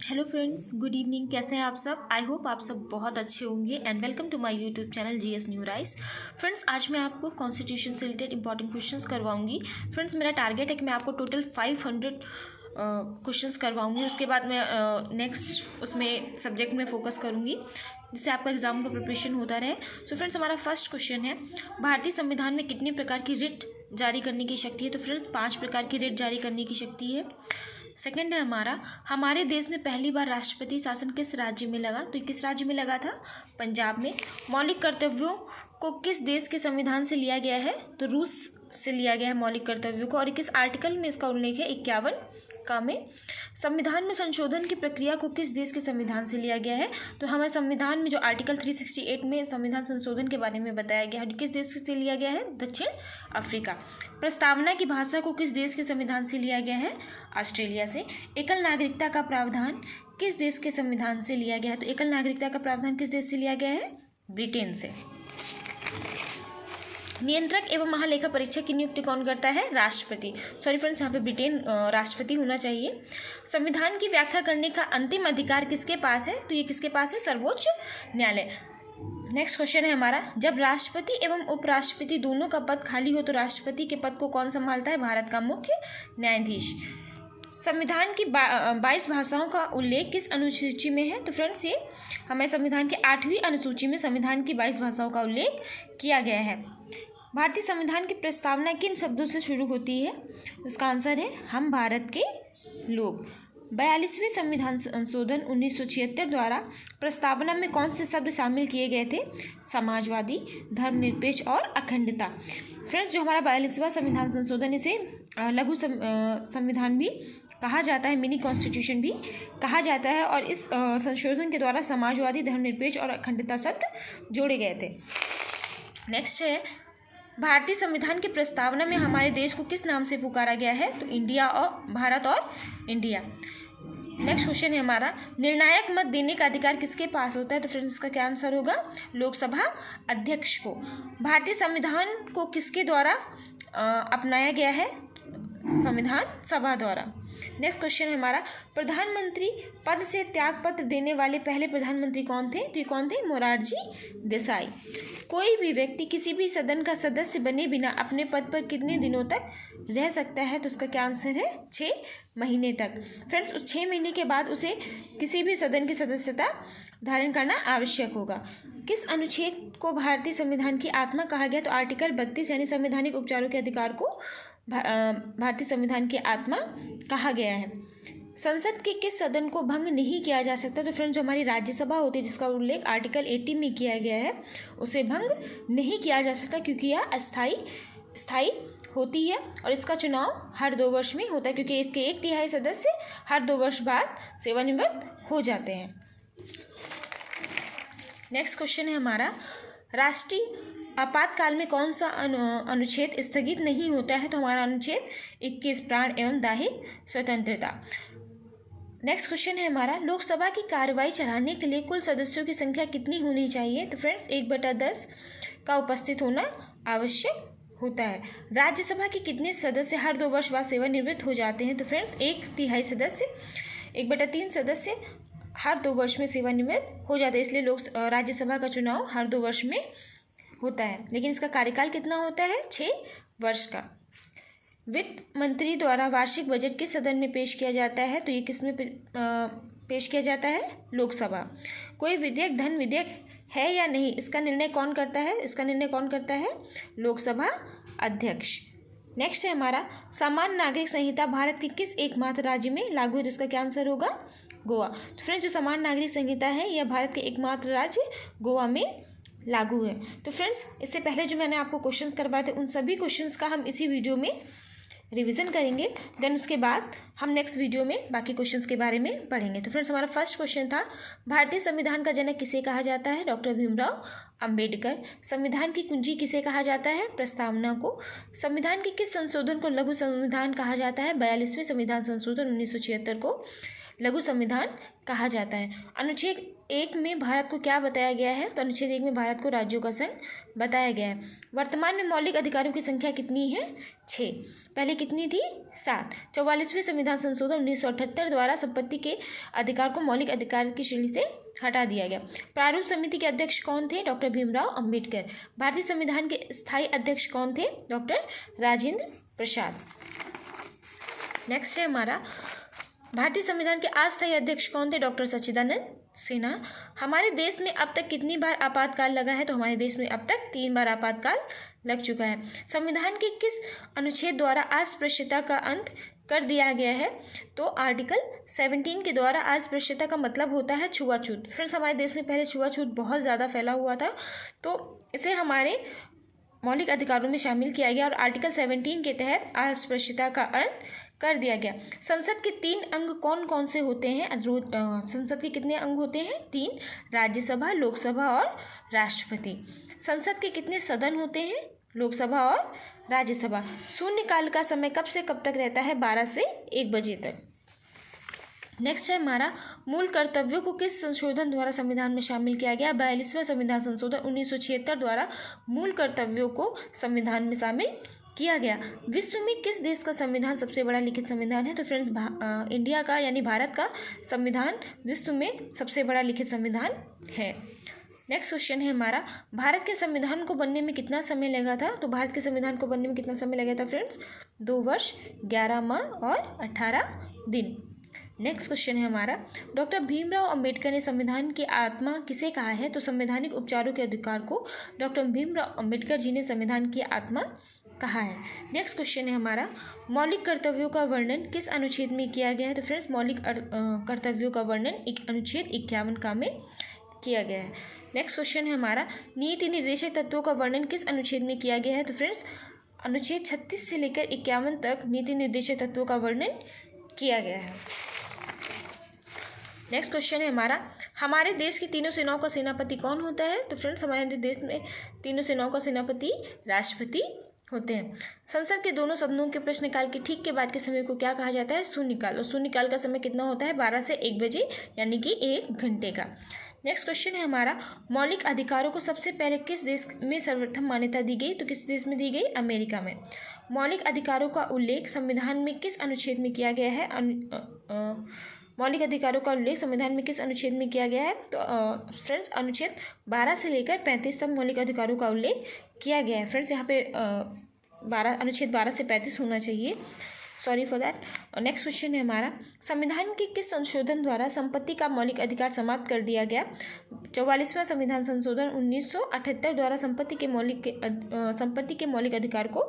Hello friends, good evening. कैसे हैं आप सब? आई होप आप सब बहुत अच्छे होंगे and welcome to my YouTube channel GS new rice. Friends, आज मैं आपको कॉन्स्टिट्यूशन से रिलेटेड इंपॉर्टेंट क्वेश्चंस करवाऊंगी। फ्रेंड्स, मेरा टारगेट है कि मैं आपको टोटल 500 क्वेश्चंस करवाऊंगी। उसके बाद मैं नेक्स्ट उसमें सब्जेक्ट में फोकस करूंगी जिससे आपका एग्जाम का प्रिपरेशन होता रहे। सो फ्रेंड्स, हमारा फर्स्ट क्वेश्चन है, भारतीय संविधान में कितने प्रकार की रिट जारी करने की शक्ति है? तो फ्रेंड्स, 5 प्रकार की रिट जारी करने की शक्ति है। सेकंड है हमारे देश में पहली बार राष्ट्रपति शासन किस राज्य में लगा? तो किस राज्य में लगा था? पंजाब में। मौलिक कर्तव्यों को किस देश के संविधान से लिया गया है? तो रूस से लिया गया है मौलिक कर्तव्यों को। और किस आर्टिकल में इसका उल्लेख है? 51 का में। संविधान में संशोधन की प्रक्रिया को किस देश के संविधान से लिया गया है? तो हमारे संविधान में जो आर्टिकल 368 में संविधान संशोधन के बारे में बताया गया है, किस देश से लिया गया है? दक्षिण अफ्रीका। प्रस्तावना की भाषा को किस देश के संविधान से लिया गया है? ऑस्ट्रेलिया से। एकल नागरिकता का प्रावधान किस देश के संविधान से लिया गया है? तो एकल नागरिकता का प्रावधान किस देश से लिया गया है? ब्रिटेन से। नियंत्रक एवं महालेखा परीक्षक की नियुक्ति कौन करता है? राष्ट्रपति। सॉरी फ्रेंड्स, यहाँ पे ब्रिटेन राष्ट्रपति होना चाहिए। संविधान की व्याख्या करने का अंतिम अधिकार किसके पास है? तो ये किसके पास है? सर्वोच्च न्यायालय। नेक्स्ट क्वेश्चन है हमारा, जब राष्ट्रपति एवं उपराष्ट्रपति दोनों का पद खाली हो तो राष्ट्रपति के पद को कौन संभालता है? भारत का मुख्य न्यायाधीश। संविधान की 22 भाषाओं का उल्लेख किस अनुसूची में है? तो फ्रेंड्स, ये हमें संविधान की 8वीं अनुसूची में संविधान की 22 भाषाओं का उल्लेख किया गया है। भारतीय संविधान की प्रस्तावना किन शब्दों से शुरू होती है? उसका आंसर है हम भारत के लोग। 42वें संविधान संशोधन 1976 द्वारा प्रस्तावना में कौन से शब्द शामिल किए गए थे? समाजवादी, धर्मनिरपेक्ष और अखंडता। फ्रेंड्स, जो हमारा 42वां संविधान संशोधन, इसे लघु संविधान भी कहा जाता है, मिनी कॉन्स्टिट्यूशन भी कहा जाता है। और इस संशोधन के द्वारा समाजवादी, धर्मनिरपेक्ष और अखंडता शब्द जोड़े गए थे। नेक्स्ट है, भारतीय संविधान की प्रस्तावना में हमारे देश को किस नाम से पुकारा गया है? तो इंडिया और भारत और इंडिया। नेक्स्ट क्वेश्चन है हमारा, निर्णायक मत देने का अधिकार किसके पास होता है? तो फ्रेंड्स, इसका क्या आंसर होगा? लोकसभा अध्यक्ष को। भारतीय संविधान को किसके द्वारा अपनाया गया है? संविधान सभा द्वारा। नेक्स्ट क्वेश्चन है हमारा, प्रधानमंत्री पद से त्यागपत्र देने वाले पहले प्रधानमंत्री कौन थे? तो ये कौन थे? मोरारजी देसाई। कोई भी व्यक्ति किसी भी सदन का सदस्य बने बिना अपने पद पर कितने दिनों तक रह सकता है? तो उसका क्या आंसर है? 6 महीने तक। फ्रेंड्स, उस 6 महीने के बाद उसे किसी भी सदन की सदस्यता धारण करना आवश्यक होगा। किस अनुच्छेद को भारतीय संविधान की आत्मा कहा गया? तो आर्टिकल 32 यानी संवैधानिक उपचारों के अधिकार को भारतीय संविधान की आत्मा कहा गया है। संसद के किस सदन को भंग नहीं किया जा सकता? तो फ्रेंड्स, जो हमारी राज्यसभा होती है जिसका उल्लेख आर्टिकल 80 में किया गया है, उसे भंग नहीं किया जा सकता क्योंकि यह अस्थायी होती है और इसका चुनाव हर 2 वर्ष में होता है क्योंकि इसके 1/3 सदस्य हर 2 वर्ष बाद सेवानिवृत्त हो जाते हैं। नेक्स्ट क्वेश्चन है हमारा, राष्ट्रीय आपातकाल में कौन सा अनुच्छेद स्थगित नहीं होता है? तो हमारा अनुच्छेद 21 प्राण एवं दैहिक स्वतंत्रता। नेक्स्ट क्वेश्चन है हमारा, लोकसभा की कार्रवाई चलाने के लिए कुल सदस्यों की संख्या कितनी होनी चाहिए? तो फ्रेंड्स, 1/10 का उपस्थित होना आवश्यक होता है। राज्यसभा के कितने सदस्य हर 2 वर्ष बाद सेवानिवृत्त हो जाते हैं? तो फ्रेंड्स, 1/3 सदस्य, 1/3 सदस्य हर 2 वर्ष में सेवानिवृत्त हो जाते हैं। इसलिए राज्यसभा का चुनाव हर 2 वर्ष में होता है, लेकिन इसका कार्यकाल कितना होता है? 6 वर्ष का। वित्त मंत्री द्वारा वार्षिक बजट किस सदन में पेश किया जाता है? तो ये किस में पेश किया जाता है? लोकसभा। कोई विधेयक धन विधेयक है या नहीं, इसका निर्णय कौन करता है? इसका निर्णय कौन करता है? लोकसभा अध्यक्ष। नेक्स्ट है हमारा, सामान्य नागरिक संहिता भारत के किस एकमात्र राज्य में लागू है? तो इसका क्या आंसर होगा? गोवा। तो फ्रेंड्स, जो सामान्य नागरिक संहिता है यह भारत के एकमात्र राज्य गोवा में लागू है। तो फ्रेंड्स, इससे पहले जो मैंने आपको क्वेश्चंस करवाए थे उन सभी क्वेश्चंस का हम इसी वीडियो में रिवीजन करेंगे। देन उसके बाद हम नेक्स्ट वीडियो में बाकी क्वेश्चंस के बारे में पढ़ेंगे। तो फ्रेंड्स, हमारा फर्स्ट क्वेश्चन था, भारतीय संविधान का जनक किसे कहा जाता है? डॉक्टर भीमराव अंबेडकर। संविधान की कुंजी किसे कहा जाता है? प्रस्तावना को। संविधान के किस संशोधन को लघु संविधान कहा जाता है? 42वें संविधान संशोधन 1976 को। लघु संविधान कहा जाता है। अनुच्छेद 1 में भारत को क्या बताया गया है? तो अनुच्छेद 1 में भारत को राज्यों का संघ बताया गया है। वर्तमान में मौलिक अधिकारों की संख्या कितनी है? 6। पहले कितनी थी? 7। 44वें संविधान संशोधन 1978 द्वारा संपत्ति के अधिकार को मौलिक अधिकार की श्रेणी से हटा दिया गया। प्रारूप समिति के अध्यक्ष कौन थे? डॉक्टर भीमराव अंबेडकर। भारतीय संविधान के स्थायी अध्यक्ष कौन थे? डॉक्टर राजेंद्र प्रसाद। नेक्स्ट है हमारा, भारतीय संविधान के अस्थायी अध्यक्ष कौन थे? डॉक्टर सच्चिदानंद सिन्हा। हमारे देश में अब तक कितनी बार आपातकाल लगा है? तो हमारे देश में अब तक 3 बार आपातकाल लग चुका है। संविधान के किस अनुच्छेद द्वारा अस्पृश्यता का अंत कर दिया गया है? तो आर्टिकल 17 के द्वारा अस्पृश्यता का मतलब होता है छुआछूत। फ्रेंड्स, हमारे देश में पहले छुआछूत बहुत ज़्यादा फैला हुआ था, तो इसे हमारे मौलिक अधिकारों में शामिल किया गया और आर्टिकल 17 के तहत अस्पृश्यता का अंत कर दिया गया। संसद के 3 अंग कौन कौन से होते हैं? संसद के कितने अंग होते हैं? 3। राज्यसभा, लोकसभा और राष्ट्रपति। संसद के कितने सदन होते हैं? लोकसभा और राज्यसभा। शून्यकाल का समय कब से कब तक रहता है? 12 से 1 बजे तक। नेक्स्ट है हमारा, मूल कर्तव्यों को किस संशोधन द्वारा संविधान में शामिल किया गया? 42वां संविधान संशोधन 1976 द्वारा मूल कर्तव्यों को संविधान में शामिल किया गया। विश्व में किस देश का संविधान सबसे बड़ा लिखित संविधान है? तो फ्रेंड्स, इंडिया का यानी भारत का संविधान विश्व में सबसे बड़ा लिखित संविधान है। नेक्स्ट क्वेश्चन है हमारा, भारत के संविधान को बनने में कितना समय लगा था? तो भारत के संविधान को बनने में कितना समय लगा था फ्रेंड्स? 2 वर्ष 11 माह और 18 दिन। नेक्स्ट क्वेश्चन है हमारा, डॉक्टर भीमराव अंबेडकर ने संविधान की आत्मा किसे कहा है? तो संवैधानिक उपचारों के अधिकार को डॉक्टर भीमराव अंबेडकर जी ने संविधान की आत्मा कहा है। नेक्स्ट क्वेश्चन है हमारा, मौलिक कर्तव्यों का वर्णन किस अनुच्छेद में किया गया है? तो फ्रेंड्स, मौलिक कर्तव्यों का वर्णन अनुच्छेद 51 का में किया गया है। नेक्स्ट क्वेश्चन है हमारा, नीति निर्देशक तत्वों का वर्णन किस अनुच्छेद में किया गया है? तो फ्रेंड्स, अनुच्छेद 36 से लेकर 51 तक नीति निर्देशक तत्वों का वर्णन किया गया है। नेक्स्ट क्वेश्चन है हमारे देश की तीनों सेनाओं का सेनापति कौन होता है? तो फ्रेंड्स, हमारे देश में तीनों सेनाओं का सेनापति राष्ट्रपति होते हैं। संसद के दोनों सदनों के प्रश्नकाल के ठीक के बाद के समय को क्या कहा जाता है? शून्यकाल। और शून्यकाल का समय कितना होता है? 12 से 1 बजे, यानी कि 1 घंटे का। नेक्स्ट क्वेश्चन है हमारा, मौलिक अधिकारों को सबसे पहले किस देश में सर्वप्रथम मान्यता दी गई? तो किस देश में दी गई? अमेरिका में। मौलिक अधिकारों का उल्लेख संविधान में किस अनुच्छेद में किया गया है? मौलिक अधिकारों का उल्लेख संविधान में किस अनुच्छेद में किया गया है? तो फ्रेंड्स, अनुच्छेद 12 से लेकर 35 तक मौलिक अधिकारों का उल्लेख किया गया है। फ्रेंड्स, यहाँ पे अनुच्छेद 12 से 35 होना चाहिए, sorry for that. Next question है हमारा, संविधान के किस संशोधन द्वारा संपत्ति का मौलिक अधिकार समाप्त कर दिया गया? 44वां संविधान संशोधन 1978 द्वारा संपत्ति के मौलिक अधिकार को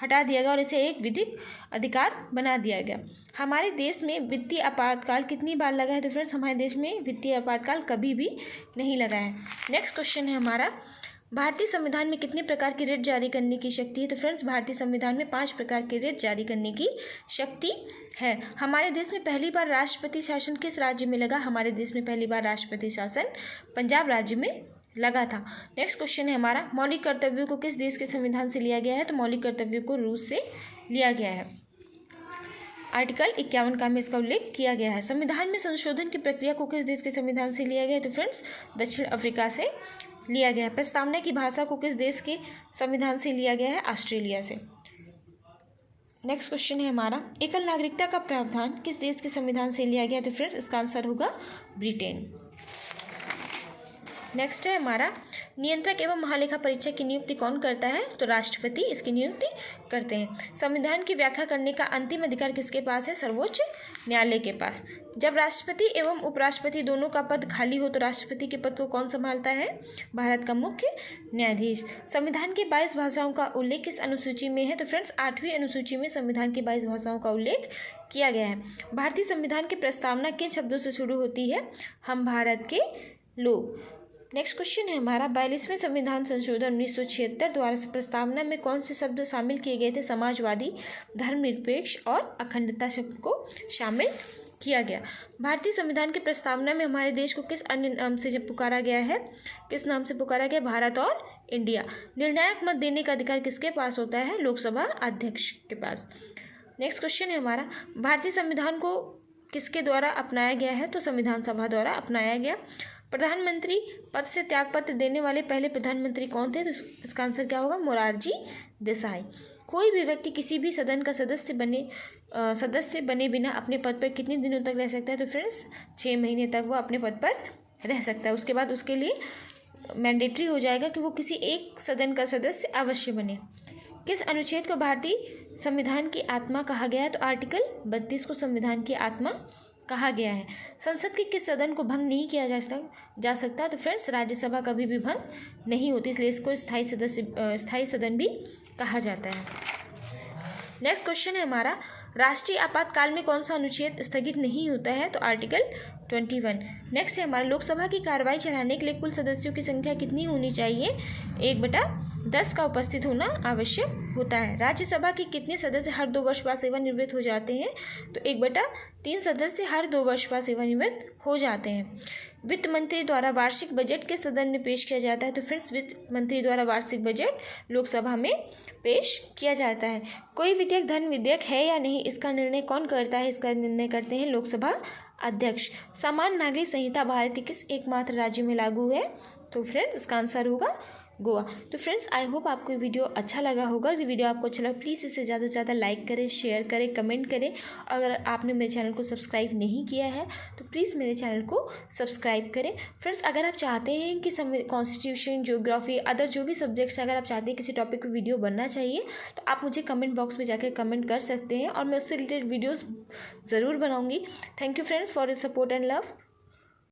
हटा दिया गया और इसे एक विधिक अधिकार बना दिया गया। हमारे देश में वित्तीय आपातकाल कितनी बार लगा है? तो फ्रेंड्स, हमारे देश में वित्तीय आपातकाल कभी भी नहीं लगा है। नेक्स्ट क्वेश्चन है हमारा, भारतीय संविधान में कितने प्रकार की रिट जारी करने की शक्ति है? तो फ्रेंड्स, भारतीय संविधान में 5 प्रकार की रिट जारी करने की शक्ति है। हमारे देश में पहली बार राष्ट्रपति शासन किस राज्य में लगा? हमारे देश में पहली बार राष्ट्रपति शासन पंजाब राज्य में लगा था। नेक्स्ट क्वेश्चन है हमारा, मौलिक कर्तव्यों को किस देश के संविधान से लिया गया है? तो मौलिक कर्तव्यों को रूस से लिया गया है। आर्टिकल 51 का में इसका उल्लेख किया गया है। संविधान में संशोधन की प्रक्रिया को किस देश के संविधान से लिया गया है? तो फ्रेंड्स, दक्षिण अफ्रीका से लिया गया है। प्रस्तावना की भाषा को किस देश के संविधान से लिया गया है? ऑस्ट्रेलिया से। नेक्स्ट क्वेश्चन है हमारा, एकल नागरिकता का प्रावधान किस देश के संविधान से लिया गया है? तो फ्रेंड्स, इसका आंसर होगा ब्रिटेन। नेक्स्ट है हमारा, नियंत्रक एवं महालेखा परीक्षक की नियुक्ति कौन करता है? तो राष्ट्रपति इसकी नियुक्ति करते हैं। संविधान की व्याख्या करने का अंतिम अधिकार किसके पास है? सर्वोच्च न्यायालय के पास। जब राष्ट्रपति एवं उपराष्ट्रपति दोनों का पद खाली हो तो राष्ट्रपति के पद को कौन संभालता है? भारत का मुख्य न्यायाधीश। संविधान की 22 भाषाओं का उल्लेख किस अनुसूची में है? तो फ्रेंड्स, 8वीं अनुसूची में संविधान की 22 भाषाओं का उल्लेख किया गया है। भारतीय संविधान की प्रस्तावना किन शब्दों से शुरू होती है? हम भारत के लोग। नेक्स्ट क्वेश्चन है हमारा, 42वें संविधान संशोधन 1976 द्वारा प्रस्तावना में कौन से शब्द शामिल किए गए थे? समाजवादी, धर्मनिरपेक्ष और अखंडता शब्द को शामिल किया गया। भारतीय संविधान की प्रस्तावना में हमारे देश को किस अन्य नाम से जब पुकारा गया है? किस नाम से पुकारा गया? भारत और इंडिया। निर्णायक मत देने का अधिकार किसके पास होता है? लोकसभा अध्यक्ष के पास। नेक्स्ट क्वेश्चन है हमारा, भारतीय संविधान को किसके द्वारा अपनाया गया है? तो संविधान सभा द्वारा अपनाया गया। प्रधानमंत्री पद से त्यागपत्र देने वाले पहले प्रधानमंत्री कौन थे? तो इसका आंसर क्या होगा? मोरारजी देसाई। कोई भी व्यक्ति किसी भी सदन का सदस्य बने बिना अपने पद पर कितने दिनों तक रह सकता है? तो फ्रेंड्स 6 महीने तक वो अपने पद पर रह सकता है। उसके बाद उसके लिए मैंडेटरी हो जाएगा कि वो किसी एक सदन का सदस्य अवश्य बने। किस अनुच्छेद को भारतीय संविधान की आत्मा कहा गया है? तो आर्टिकल 32 को संविधान की आत्मा कहा गया है। संसद के किस सदन को भंग नहीं किया जा सकता? तो फ्रेंड्स राज्यसभा कभी भी भंग नहीं होती, इसलिए इसको स्थायी सदन भी कहा जाता है। नेक्स्ट क्वेश्चन है हमारा, राष्ट्रीय आपातकाल में कौन सा अनुच्छेद स्थगित नहीं होता है? तो आर्टिकल 21। नेक्स्ट है हमारा, लोकसभा की कार्रवाई चलाने के लिए कुल सदस्यों की संख्या कितनी होनी चाहिए? 1/10 का उपस्थित होना आवश्यक होता है। राज्यसभा के कितने सदस्य हर 2 वर्ष बाद सेवानिवृत्त हो जाते हैं? तो 1/3 सदस्य हर 2 वर्ष बाद सेवानिवृत्त हो जाते हैं। वित्त मंत्री द्वारा वार्षिक बजट किस सदन में पेश किया जाता है? तो फ्रेंड्स वित्त मंत्री द्वारा वार्षिक बजट लोकसभा में पेश किया जाता है। कोई विधेयक धन विधेयक है या नहीं, इसका निर्णय कौन करता है? इसका निर्णय करते हैं लोकसभा अध्यक्ष। सामान्य नागरिक संहिता भारत के किस एकमात्र राज्य में लागू है? तो फ्रेंड्स इसका आंसर होगा गोवा। तो फ्रेंड्स आई होप आपको ये वीडियो अच्छा लगा होगा। ये वीडियो आपको अच्छा लगा प्लीज़ इसे ज़्यादा से ज़्यादा लाइक करें, शेयर करें, कमेंट करें। अगर आपने मेरे चैनल को सब्सक्राइब नहीं किया है तो प्लीज़ मेरे चैनल को सब्सक्राइब करें। फ्रेंड्स अगर आप चाहते हैं कि कॉन्स्टिट्यूशन, ज्योग्राफी, अदर जो भी सब्जेक्ट्स अगर आप चाहते हैं किसी टॉपिक पर वीडियो बनना चाहिए तो आप मुझे कमेंट बॉक्स में जाकर कमेंट कर सकते हैं और मैं उससे रिलेटेड वीडियोज़ ज़रूर बनाऊँगी। Thank you friends for your support and love.